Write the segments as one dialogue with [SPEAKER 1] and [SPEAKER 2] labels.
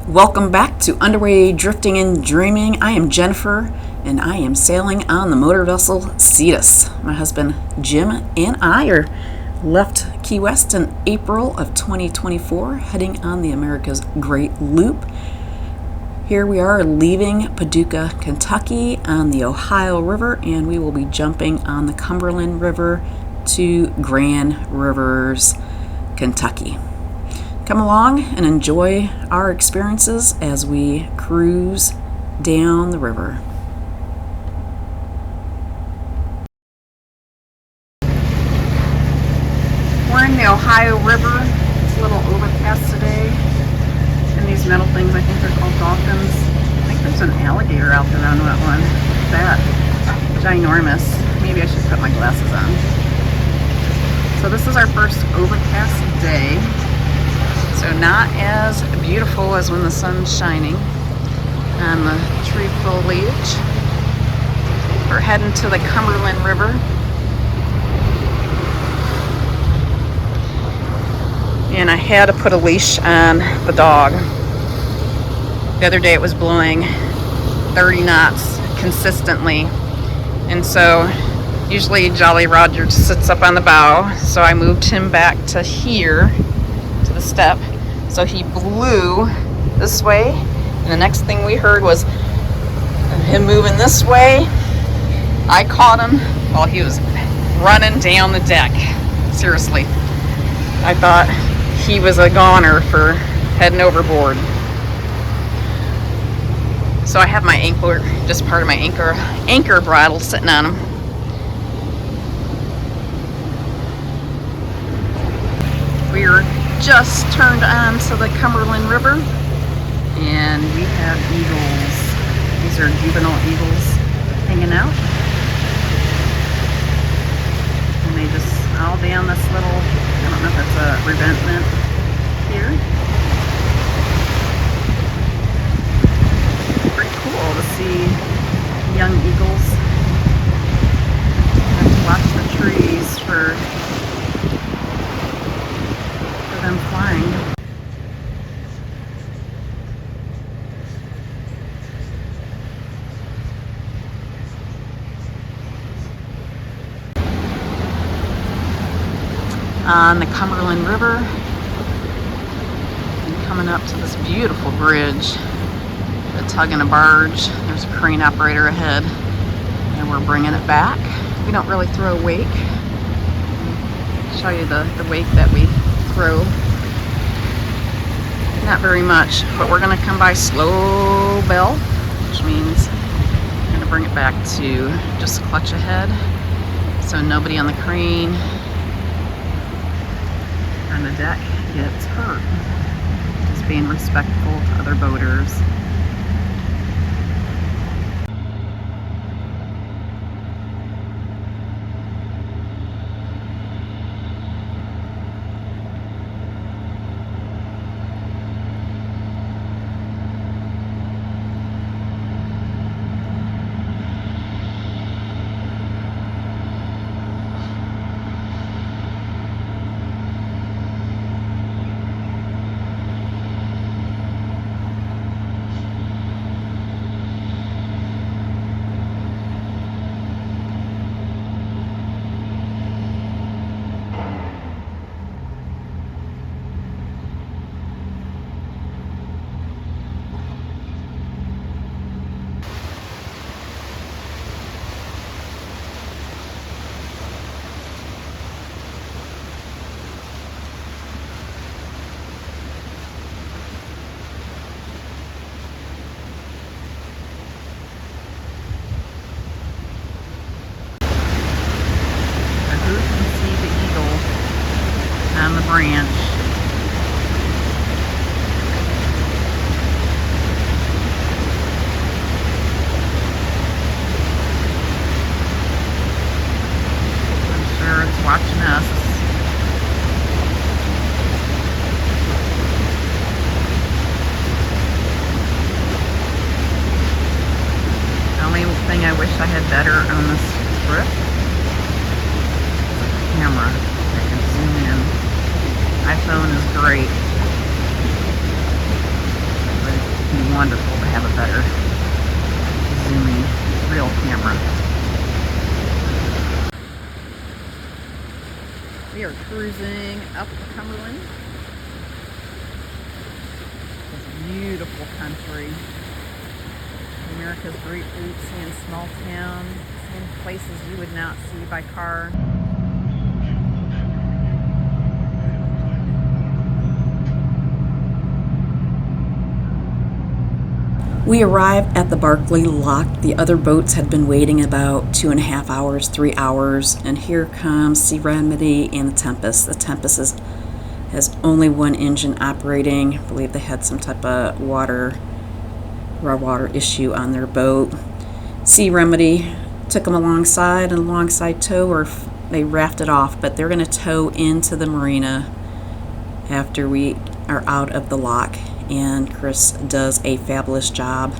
[SPEAKER 1] Welcome back to Underway Drifting and Dreaming. I am Jennifer, and I am sailing on the motor vessel Cetus. My husband Jim and I are left Key West in April of 2024, heading on the America's Great Loop. Here we are leaving Paducah, Kentucky on the Ohio River, and we will be jumping on the Cumberland River to Grand Rivers, Kentucky. Come along and enjoy our experiences as we cruise down the river. We're in the Ohio River. It's a little overcast today. And these metal things, I think they're called dolphins. I think there's an alligator out there on that one. Look at that. Ginormous. Maybe I should put my glasses on. So this is our first overcast day. So not as beautiful as when the sun's shining on the tree foliage. We're heading to the Cumberland River. And I had to put a leash on the dog. The other day it was blowing 30 knots consistently. And so usually Jolly Roger sits up on the bow. So I moved him back to here, to the step. So he blew this way, and the next thing we heard was him moving this way. I caught him while he was running down the deck. Seriously. I thought he was a goner for heading overboard. So I have my anchor, just part of my anchor bridle sitting on him. We're just turned on to the Cumberland River, and we have eagles. These are juvenile eagles hanging out, and they just all down this little, I don't know if that's a revetment here. Pretty cool to see young eagles. I have to watch the trees for them flying. On the Cumberland River, and coming up to this beautiful bridge, a tug and a barge. There's a crane operator ahead, and we're bringing it back. We don't really throw wake. I'll show you the wake that we throw. Not very much, but we're going to come by slow bell, which means I'm going to bring it back to just clutch ahead so nobody on the crane on the deck gets hurt. Just being respectful to other boaters. On the branch. I'm sure it's watching us. The only thing I wish I had better on this trip is a camera. I can zoom in. iPhone is great, but wonderful to have a better zooming real camera. We are cruising up the Cumberland. This beautiful country. America's great roots, seeing small towns, seeing places you would not see by car. We arrived at the Barkley Lock. The other boats had been waiting about 2.5 hours, 3 hours, and here comes Serenity and the Tempest. The Tempest has only one engine operating. I believe they had some type of raw water issue on their boat. Remedy took them alongside, and alongside tow, or they rafted off, but they're going to tow into the marina after we are out of the lock. And Chris does a fabulous job.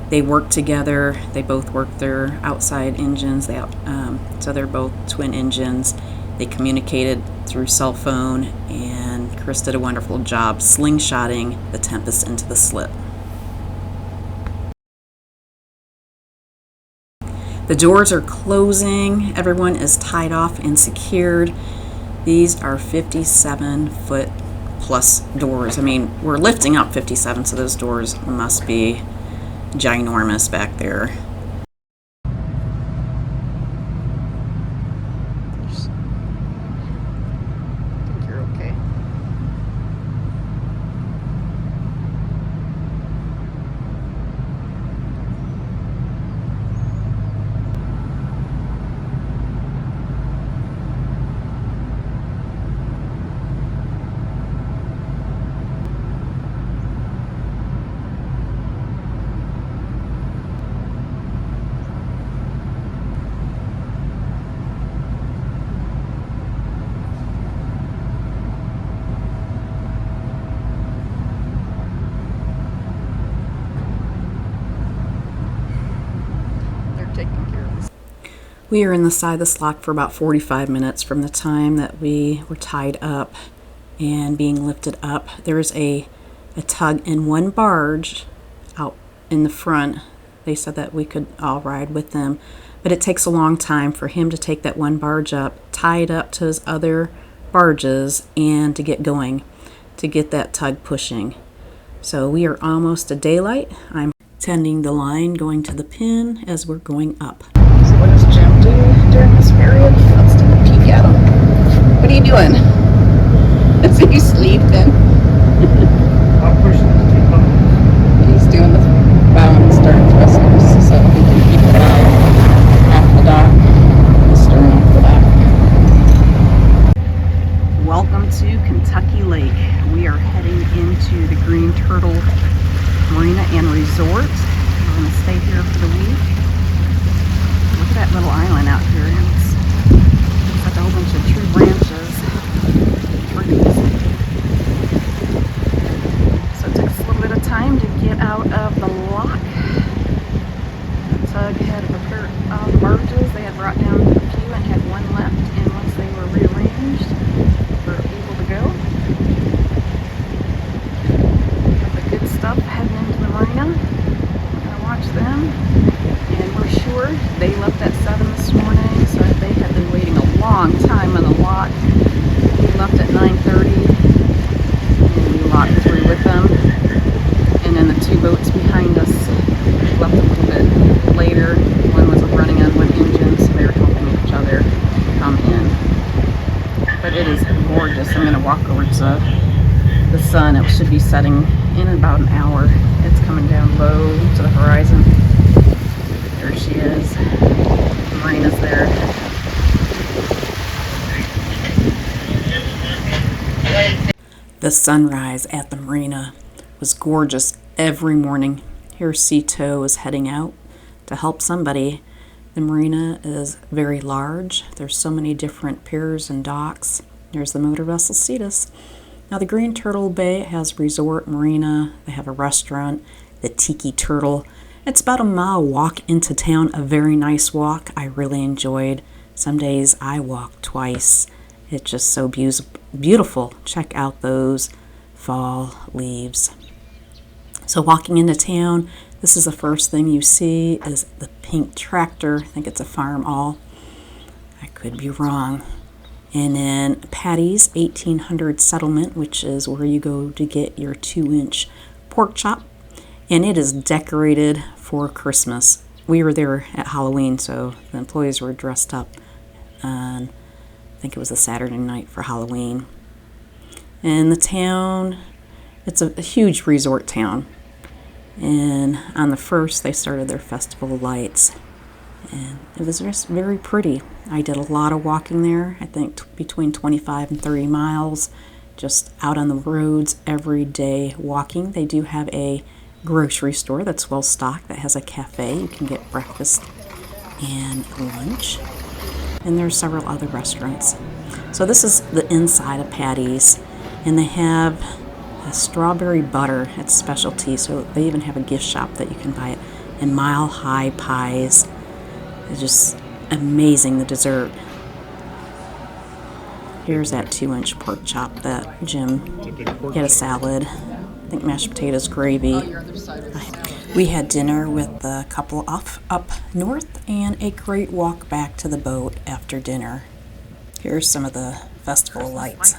[SPEAKER 1] They work together. They both work their outside engines. So they're both twin engines. They communicated through cell phone, and Chris did a wonderful job slingshotting the Tempest into the slip. The doors are closing. Everyone is tied off and secured. These are 57-foot plus doors. I mean, we're lifting up 57, so those doors must be ginormous back there. I think you're okay. We are in the side of this lock for about 45 minutes from the time that we were tied up and being lifted up. There's a tug and one barge out in the front. They said that we could all ride with them, but it takes a long time for him to take that one barge up, tie it up to his other barges, and to get going, to get that tug pushing. So we are almost to daylight. I'm tending the line, going to the pin as we're going up. So what does Jim do during this period? Let's take a peek at him. What are you doing? Is he sleeping? He's doing the bow and stern thrusters so he can keep the bow off the dock and the stern off the back. Welcome to Kentucky Lake. We are heading into the Green Turtle Marina and Resort. We're going to stay here for the week. Look at that little island out here. It's like a whole bunch of tree branches. Trees. So it took us a little bit of time to get out of the lock. The tug had a pair of barges. They had brought down a few and had one left. And once they were rearranged, we're able to go. Got the good stuff heading into the marina. We're going to watch them. And we're sure they left at 7 this morning, so they had been waiting a long time on the lock. We left at 9:30, and we locked through with them. And then the two boats behind us left a little bit later. One was running on one engine, so they were helping each other come in. But it is gorgeous. I'm going to walk over to the sun. It should be setting in about an hour. It's coming down low to the horizon. There she is. Marina's there. The sunrise at the marina was gorgeous every morning. Here Sea Tow is heading out to help somebody. The marina is very large. There's so many different piers and docks. There's the motor vessel Cetus. Now the Green Turtle Bay has resort marina. They have a restaurant, the Tiki Turtle. It's about a mile walk into town, a very nice walk. I really enjoyed. Some days I walk twice. It's just so beautiful. Check out those fall leaves.
[SPEAKER 2] So walking into town, this is the first thing you see is the pink tractor. I think it's a Farm All. I could be wrong. And then Patty's 1800 Settlement, which is where you go to get your 2-inch pork chop. And it is decorated for Christmas. We were there at Halloween, so the employees were dressed up. And I think it was a Saturday night for Halloween. And the town, it's a huge resort town. And on the 1st, they started their festival of lights. And it was just very pretty. I did a lot of walking there, I think between 25 and 30 miles, just out on the roads every day walking. They do have a grocery store that's well stocked that has a cafe. You can get breakfast and lunch. And there's several other restaurants. So this is the inside of Patty's, and they have a strawberry butter. It's specialty, so they even have a gift shop that you can buy it. And mile-high pies. It's just amazing, the dessert. Here's that 2-inch pork chop that Jim had a salad. I think mashed potatoes, gravy. We had dinner with the couple up north and a great walk back to the boat after dinner. Here's some of the festival lights.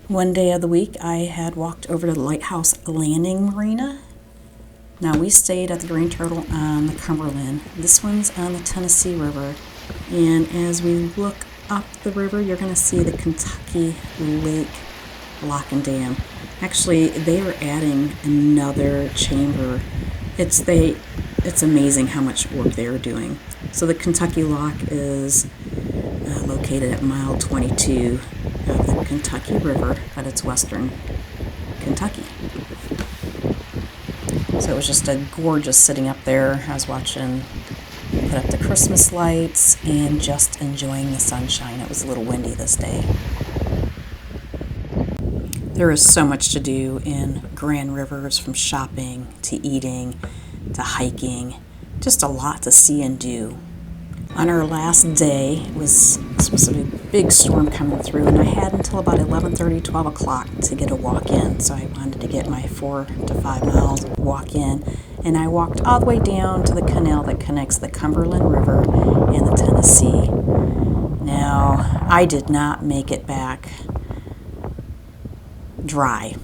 [SPEAKER 2] One day of the week, I had walked over to the Lighthouse Landing Marina. Now, we stayed at the Green Turtle on the Cumberland. This one's on the Tennessee River. And as we look up the river, you're going to see the Kentucky Lake Lock and Dam. Actually, they are adding another chamber. It's amazing how much work they are doing. So the Kentucky Lock is located at mile 22 of the Kentucky River, but it's western Kentucky. So it was just a gorgeous sitting up there. I was watching, put up the Christmas lights and just enjoying the sunshine. It was a little windy this day. There is so much to do in Grand Rivers, from shopping to eating to hiking. Just a lot to see and do. On our last day, it was supposed to be a big storm coming through, and I had until about 11:30, 12 o'clock to get a walk in. So I wanted to get my 4 to 5 miles walk in, and I walked all the way down to the canal that connects the Cumberland River and the Tennessee. Now, I did not make it back dry.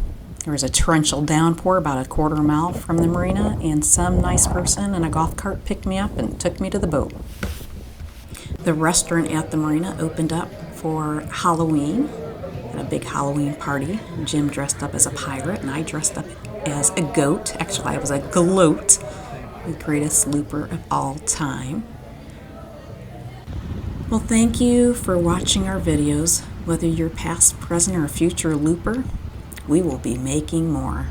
[SPEAKER 2] There was a torrential downpour about a quarter mile from the marina, and some nice person in a golf cart picked me up and took me to the boat. The restaurant at the marina opened up for Halloween, at a big Halloween party. Jim dressed up as a pirate, and I dressed up as a goat. Actually, I was a gloat, the greatest looper of all time. Well, thank you for watching our videos. Whether you're past, present, or future looper, we will be making more.